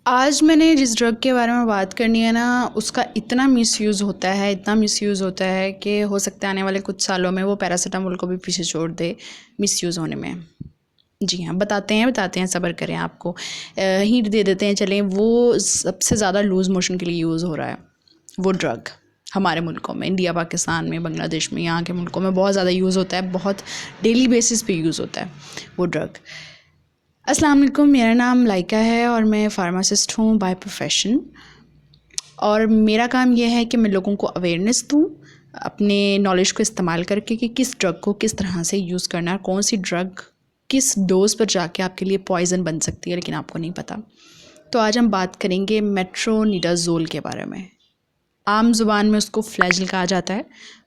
आज मैंने जिस ड्रग के बारे में बात करनी है ना, उसका इतना मिसयूज़ होता है, इतना मिसयूज़ होता है कि हो सकता है आने वाले कुछ सालों में वो पैरासीटामोल को भी पीछे छोड़ दे मिसयूज़ होने में। जी हाँ, बताते हैं, सब्र करें। आपको हिंट दे देते हैं, चलें। वो सबसे ज़्यादा लूज़ मोशन के लिए यूज़ हो रहा है वो ड्रग हमारे मुल्कों में, इंडिया, पाकिस्तान में, बांग्लादेश में, यहाँ के मुल्कों में बहुत ज़्यादा यूज़ होता है, बहुत डेली बेसिस पे यूज़ होता है वो ड्रग। अस्सलाम वालेकुम, मेरा नाम लाइका है और मैं फ़ार्मासिस्ट हूँ बाय प्रोफेशन। और मेरा काम यह है कि मैं लोगों को अवेयरनेस दूँ अपने नॉलेज को इस्तेमाल करके कि किस ड्रग को किस तरह से यूज़ करना है, कौन सी ड्रग किस डोज़ पर जाके आपके लिए पॉइज़न बन सकती है, लेकिन आपको नहीं पता। तो आज हम बात करेंगे मेट्रोनिडाज़ोल के बारे में। आम ज़ुबान में उसको फ्लैजिल कहा जाता है।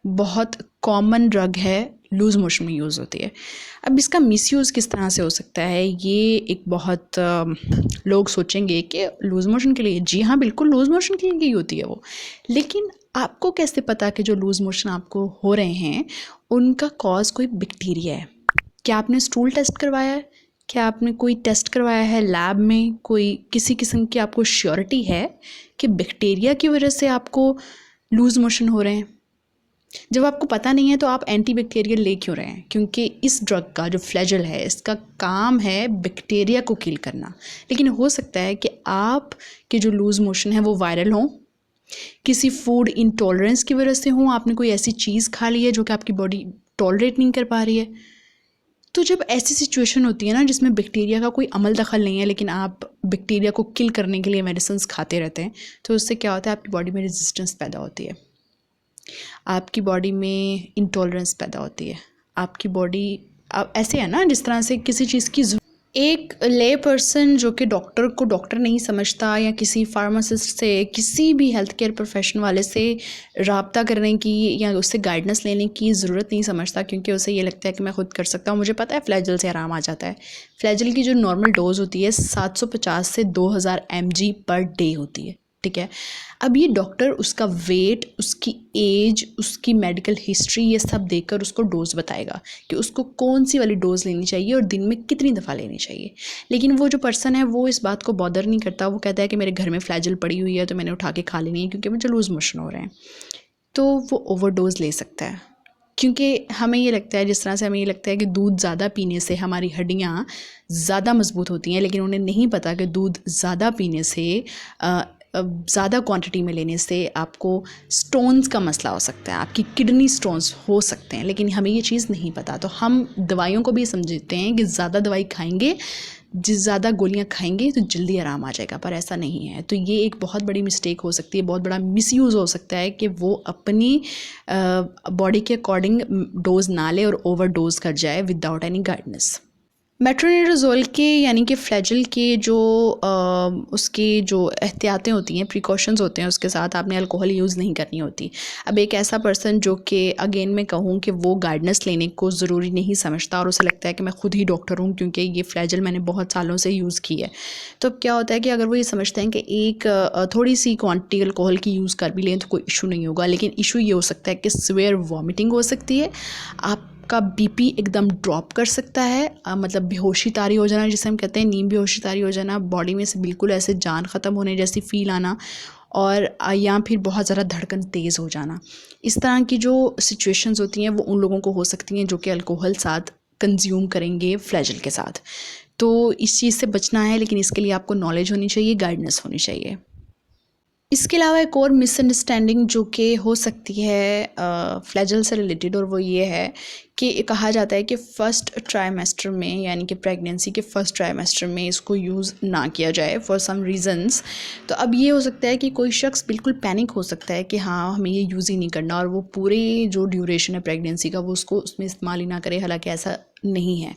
बहुत कॉमन ड्रग है, लूज़ मोशन में यूज़ होती है। अब इसका मिसयूज़ किस तरह से हो सकता है, ये एक बहुत लोग सोचेंगे कि लूज़ मोशन के लिए। जी हाँ, बिल्कुल लूज़ मोशन के लिए ही होती है वो। लेकिन आपको कैसे पता कि जो लूज़ मोशन आपको हो रहे हैं उनका कॉज कोई बैक्टीरिया है? क्या आपने स्टूल टेस्ट करवाया है? क्या आपने कोई टेस्ट करवाया है लैब में? कोई किसी किस्म की आपको श्योरिटी है कि बैक्टीरिया की वजह से आपको लूज़ मोशन हो रहे हैं? जब आपको पता नहीं है तो आप एंटी बैक्टीरियल ले क्यों रहे हैं? क्योंकि इस ड्रग का जो फ्लैजल है, इसका काम है बैक्टीरिया को किल करना। लेकिन हो सकता है कि आप के जो लूज़ मोशन है वो वायरल हों, किसी फूड इंटॉलरेंस की वजह से हों, आपने कोई ऐसी चीज़ खा ली है जो कि आपकी बॉडी टॉलरेट नहीं कर पा रही है। तो जब ऐसी सिचुएशन होती है ना जिसमें बैक्टीरिया का कोई अमल दखल नहीं है, लेकिन आप बैक्टीरिया को किल करने के लिए मेडिसिन खाते रहते हैं, तो उससे क्या होता है, आपकी बॉडी में रेजिस्टेंस पैदा होती है, आपकी बॉडी में इंटॉलरेंस पैदा होती है। आपकी बॉडी ऐसे है ना जिस तरह से किसी चीज़ की एक ले पर्सन जो कि डॉक्टर को डॉक्टर नहीं समझता या किसी फार्मासिस्ट से, किसी भी हेल्थ केयर प्रोफेशन वाले से रब्ता करने की या उससे गाइडेंस लेने की ज़रूरत नहीं समझता, क्योंकि उसे ये लगता है कि मैं खुद कर सकता हूँ, मुझे पता है फ्लैजल से आराम आ जाता है। फ्लैजल की जो नॉर्मल डोज़ होती है 750 से 2000 mg पर डे होती है, ठीक है। अब ये डॉक्टर उसका वेट, उसकी एज, उसकी मेडिकल हिस्ट्री, ये सब देखकर उसको डोज़ बताएगा कि उसको कौन सी वाली डोज़ लेनी चाहिए और दिन में कितनी दफ़ा लेनी चाहिए। लेकिन वो जो पर्सन है वो इस बात को बॉदर नहीं करता। वो कहता है कि मेरे घर में फ्लैजल पड़ी हुई है तो मैंने उठा के खा लेनी है क्योंकि मुझे लूज़ मोशन हो रहे हैं। तो वो ओवर डोज़ ले सकता है, क्योंकि हमें ये लगता है, जिस तरह से हमें ये लगता है कि दूध ज़्यादा पीने से हमारी हड्डियाँ ज़्यादा मजबूत होती हैं, लेकिन उन्हें नहीं पता कि दूध ज़्यादा पीने से ज़्यादा क्वांटिटी में लेने से आपको स्टोन्स का मसला हो सकता है, आपकी किडनी स्टोन्स हो सकते हैं, लेकिन हमें ये चीज़ नहीं पता। तो हम दवाइयों को भी समझते हैं कि ज़्यादा दवाई खाएंगे, जिस ज़्यादा गोलियां खाएंगे तो जल्दी आराम आ जाएगा, पर ऐसा नहीं है। तो ये एक बहुत बड़ी मिस्टेक हो सकती है, बहुत बड़ा मिसयूज़ हो सकता है कि वो अपनी बॉडी के अकॉर्डिंग डोज़ ना ले और ओवर डोज़ कर जाए विदाउट एनी गाइडेंस। मेट्रोनिडाज़ोल के यानी कि फ्लैजल के जो उसकी जो एहतियातें होती हैं, प्रिकॉशंस होते हैं, उसके साथ आपने अल्कोहल यूज़ नहीं करनी होती। अब एक ऐसा पर्सन जो कि अगेन मैं कहूँ कि वो गाइडेंस लेने को ज़रूरी नहीं समझता और उसे लगता है कि मैं खुद ही डॉक्टर हूँ क्योंकि ये फ्लैजल मैंने बहुत सालों से यूज़ की है। तो अब क्या होता है कि अगर वो ये समझते हैं कि एक थोड़ी सी क्वान्टिटी अल्कोहल की यूज़ कर भी लें तो कोई इशू नहीं होगा, लेकिन इशू ये हो सकता है कि सीवियर वॉमिटिंग हो सकती है, आपका बीपी एकदम ड्रॉप कर सकता है, मतलब बेहोशी तारी हो जाना जिसे हम कहते हैं, नींद बेहोशी तारी हो जाना, बॉडी में से बिल्कुल ऐसे जान ख़त्म होने जैसी फील आना, और या फिर बहुत ज़्यादा धड़कन तेज़ हो जाना। इस तरह की जो सिचुएशंस होती हैं वो उन लोगों को हो सकती हैं जो कि अल्कोहल साथ कंज्यूम करेंगे फ्लैजल के साथ। तो इस चीज़ से बचना है, लेकिन इसके लिए आपको नॉलेज होनी चाहिए, गाइडेंस होनी चाहिए। इसके अलावा एक और मिसअंडरस्टैंडिंग जो कि हो सकती है फ्लैजल से रिलेटेड, और वो ये है कि कहा जाता है कि फ़र्स्ट ट्राइमेस्टर में, यानी कि प्रेगनेंसी के फ़र्स्ट ट्राइमेस्टर में इसको यूज़ ना किया जाए फॉर सम रीज़न्स। तो अब ये हो सकता है कि कोई शख्स बिल्कुल पैनिक हो सकता है कि हाँ हमें ये यूज़ ही नहीं करना, और वो पूरी जो ड्यूरेशन है प्रेगनेंसी का वो उसको उसमें इस्तेमाल ही ना करे, हालांकि ऐसा नहीं है,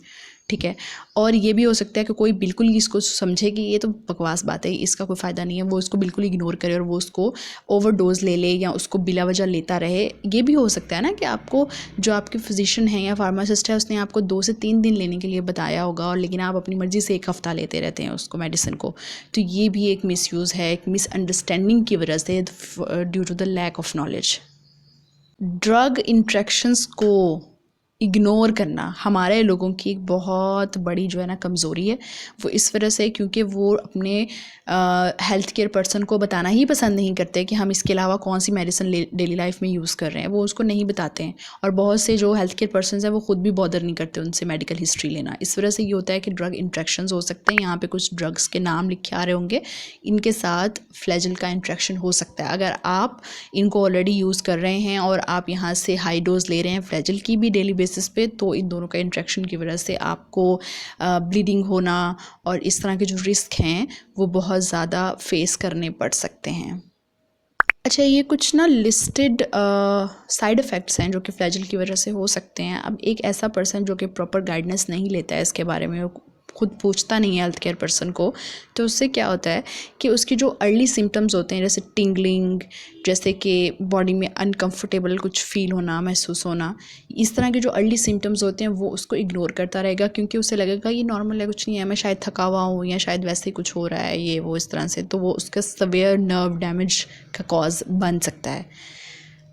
ठीक है। और ये भी हो सकता है कि कोई बिल्कुल ही इसको समझे कि ये तो बकवास बात है, इसका कोई फ़ायदा नहीं है, वो इसको बिल्कुल इग्नोर करे और वो उसको ओवरडोज ले ले या उसको बिला वजह लेता रहे। ये भी हो सकता है ना कि आपको जो आपके फिजिशियन हैं या फार्मासिस्ट है उसने आपको 2 से 3 दिन लेने के लिए बताया होगा, और लेकिन आप अपनी मर्ज़ी से 1 हफ़्ता लेते रहते हैं उसको, मेडिसिन को। तो ये भी एक मिसयूज़ है, एक मिसअंडरस्टैंडिंग की वजह से, due to the lack of knowledge. Drug interactions को इग्नोर करना हमारे लोगों की एक बहुत बड़ी जो है ना कमज़ोरी है। वो इस वजह से क्योंकि वो अपने हेल्थ केयर पर्सन को बताना ही पसंद नहीं करते कि हम इसके अलावा कौन सी मेडिसिन डेली लाइफ में यूज़ कर रहे हैं, वो उसको नहीं बताते हैं। और बहुत से जो हेल्थ केयर पर्सन हैं वो ख़ुद भी बॉदर नहीं करते उनसे मेडिकल हिस्ट्री लेना। इस वजह से ये होता है कि ड्रग इंट्रैक्शंस हो सकते हैं। यहाँ पे कुछ ड्रग्स के नाम लिखे आ रहे होंगे, इनके साथ फ्लैजिल का इंट्रैक्शन हो सकता है। अगर आप इनको ऑलरेडी यूज़ कर रहे हैं और आप यहाँ से हाई डोज ले रहे हैं फ्लैजिल की भी डेली बेसिस पे, तो इन दोनों का इंट्रैक्शन की वजह से आपको ब्लीडिंग होना और इस तरह के जो रिस्क हैं वो बहुत ज़्यादा फेस करने पड़ सकते हैं। अच्छा, ये कुछ ना लिस्टेड साइड इफ़ेक्ट्स हैं जो कि फ्लैजिल की वजह से हो सकते हैं। अब एक ऐसा पर्सन जो कि प्रॉपर गाइडेंस नहीं लेता है इसके बारे में, वो खुद पूछता नहीं है हेल्थ केयर पर्सन को, तो उससे क्या होता है कि उसकी जो अर्ली सिम्टम्स होते हैं, जैसे टिंगलिंग, जैसे कि बॉडी में अनकंफर्टेबल कुछ फील होना, महसूस होना, इस तरह के जो अर्ली सिम्टम्स होते हैं वो उसको इग्नोर करता रहेगा, क्योंकि उसे लगेगा ये नॉर्मल है, कुछ नहीं है, मैं शायद थका हुआ हूँ या शायद वैसे ही कुछ हो रहा है, ये वो इस तरह से। तो वो उसका सवेयर नर्व डैमेज का कॉज बन सकता है।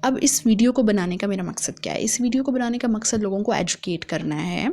अब इस वीडियो को बनाने का मेरा मकसद क्या है? इस वीडियो को बनाने का मकसद लोगों को एजुकेट करना है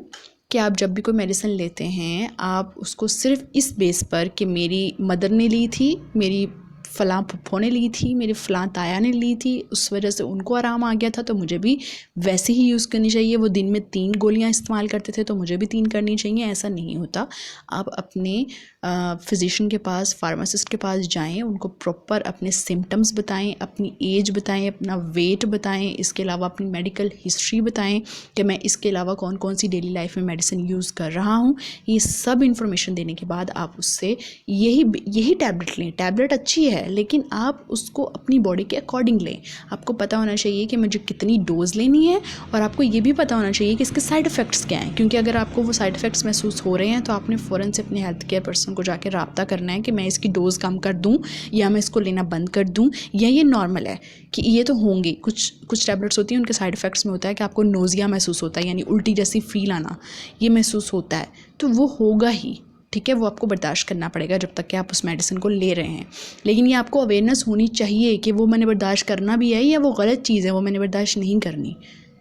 कि आप जब भी कोई मेडिसिन लेते हैं, आप उसको सिर्फ इस बेस पर कि मेरी मदर ने ली थी, मेरी फ़लाँ फुफ्फो ने ली थी, मेरी फ़लाँ ताया ने ली थी, उस वजह से उनको आराम आ गया था तो मुझे भी वैसे ही यूज़ करनी चाहिए। वो दिन में 3 गोलियाँ इस्तेमाल करते थे तो मुझे भी 3 करनी चाहिए, ऐसा नहीं होता। आप अपने फ़िज़िशियन के पास, फार्मासिस्ट के पास जाएँ, उनको प्रॉपर अपने सिम्टम्स बताएँ, अपनी एज बताएँ, अपना वेट बताएँ, इसके अलावा अपनी मेडिकल हिस्ट्री बताएँ कि मैं इसके अलावा कौन कौन सी डेली लाइफ में मेडिसिन यूज़ कर रहा हूँ। ये सब इन्फॉर्मेशन देने के बाद आप उससे यही टैबलेट लें। टैबलेट अच्छी है लेकिन आप उसको अपनी बॉडी के अकॉर्डिंग लें। आपको पता होना चाहिए कि मुझे कितनी डोज़ लेनी है, और आपको ये भी पता होना चाहिए कि इसके साइड इफ़ेक्ट्स क्या हैं, क्योंकि अगर आपको वो साइड इफ़ेक्ट्स महसूस हो रहे हैं तो आपने फ़ौरन से अपने हेल्थ केयर पर्सन को जाके राब्ता करना है कि मैं इसकी डोज़ कम कर दूँ या मैं इसको लेना बंद कर दूँ, या ये नॉर्मल है। कि ये तो होंगी, कुछ टैबलेट्स होती हैं उनके साइड इफ़ेक्ट्स में होता है कि आपको नोज़िया महसूस होता है, यानी उल्टी जैसी फ़ील आना, ये महसूस होता है, तो वो होगा ही, ठीक है। वो आपको बर्दाश्त करना पड़ेगा जब तक कि आप उस मेडिसिन को ले रहे हैं। लेकिन ये आपको अवेयरनेस होनी चाहिए कि वो मैंने बर्दाश्त करना भी है या वो गलत चीज़ है, वो मैंने बर्दाश्त नहीं करनी,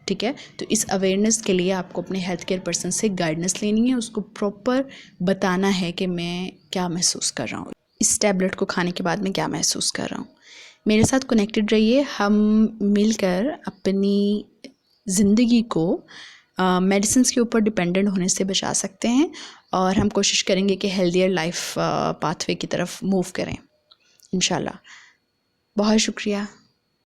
ठीक है। तो इस अवेयरनेस के लिए आपको अपने हेल्थ केयर पर्सन से गाइडेंस लेनी है, उसको प्रॉपर बताना है कि मैं क्या महसूस कर रहा हूँ, इस टैबलेट को खाने के बाद मैं क्या महसूस कर रहा हूँ। मेरे साथ कनेक्टेड रहिए, हम मिलकर अपनी ज़िंदगी को मेडिसिन्स के ऊपर डिपेंडेंट होने से बचा सकते हैं, और हम कोशिश करेंगे कि हेल्दियर लाइफ पाथवे की तरफ मूव करें इंशाल्लाह। बहुत शुक्रिया।